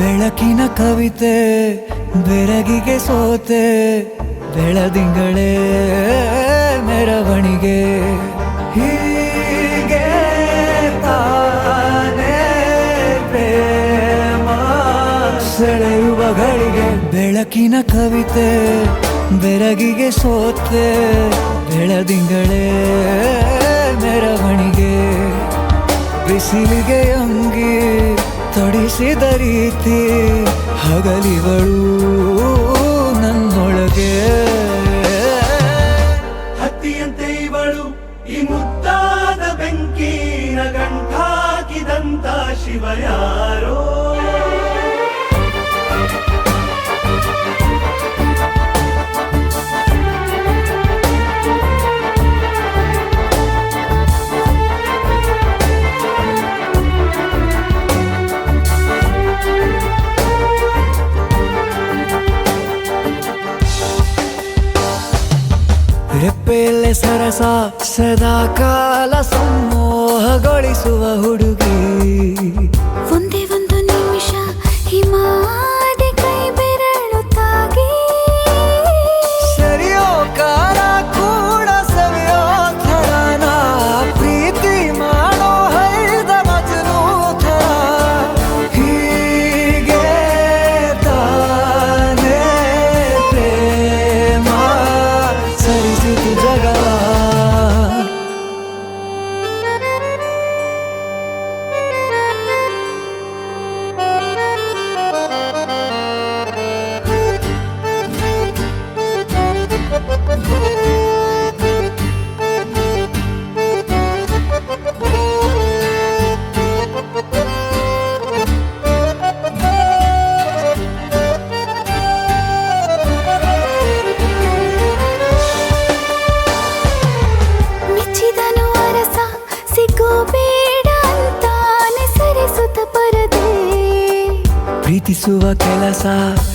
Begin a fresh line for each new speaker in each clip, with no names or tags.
ಬೆಳಕಿನ ಕವಿತೆ ಬೆರಗಿಗೆ ಸೋತೆ ಬೆಳದಿಂಗಳೇ ಮೆರವಣಿಗೆ ಹೀಗೆ ತಾನೇ ಪ್ರೇಮ ಸೆಳೆಯುವ ಗಳಿಗೆ ಬೆಳಕಿನ ಕವಿತೆ ಬೆರಗಿಗೆ ಸೋತೆ ಬೆಳದಿಂಗಳೇ ಮೆರವಣಿಗೆ ಬಿಸಿಲಿಗೆ ಅಂಗಿ ತೊಡಿಸಿದ ರೀತಿ ಹಗಲಿಗಳು ನನ್ನೊಳಗೆ
ಹತ್ತಿಯಂತೆ ಇವಳು ಈ ಮುದ್ದಾದ ಬೆಂಕಿನ ಗಂಟಾಕಿದಂತ ಶಿವ ಯಾರೋ
ರೆಪ್ಪೆಯಲ್ಲೇ ಸರಸ ಸದಾ ಕಾಲ ಸಂಮೋಹಗೊಳಿಸುವ ಹುಡುಗಿ
ಒಂದೇ ಒಂದು ನಿಮಿಷ ಹಿಮಾದಿ ಕೈ ಬೆರಳು ತಾಗಿ
ಸರಿಯೋ ಕಾರ ಕೂಡ ಸವಿಯೋ ಥರನ ಪ್ರೀತಿ ಮಾಡೋ ಹೈದ ಮಜನು ಥರ ಹೀಗೆ ತಾನೇ ಪ್ರೇಮ ಸರಿಸಿತು ಜಗವ
ಮೆಚ್ಚಿದನು ಅರಸ ಸಿಗೋ ಬೇಡ ಅಂತಾನೆ ಸರಿಸುತ್ತ ಪರದೆ
ಪ್ರೀತಿಸುವ ಕೆಲಸ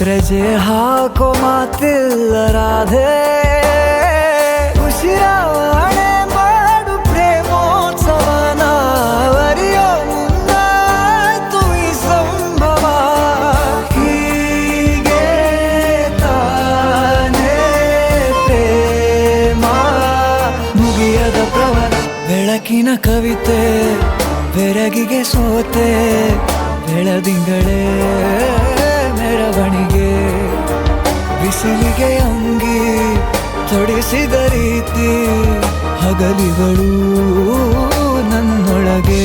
ರಜೆ ಹಾಕೋ ಮಾತಿಲ್ಲ ರಾಧೆ ಉಸಿರಾವಣೆ ಮಾಡು ಪ್ರೇಮೋತ್ಸವನ ವರಿಯೋ ಮುಂದಾಯ್ತು ಈ ಸಂಭವ ಹೀಗೆ ತಾನೇ ಪ್ರೇಮ ಮುಗಿಯದ ಪ್ರವರ ಬೆಳಕಿನ ಕವಿತೆ ಬೆರಗಿಗೆ ಸೋತೆ ಬೆಳದಿಂಗಳೇ ಮೆರವಣಿಗೆ ಬಿಸಿಲಿಗೆ ಅಂಗಿ ತೊಡಿಸಿದ ರೀತಿ ಹಗಲಿಗಳು ನನ್ನೊಳಗೆ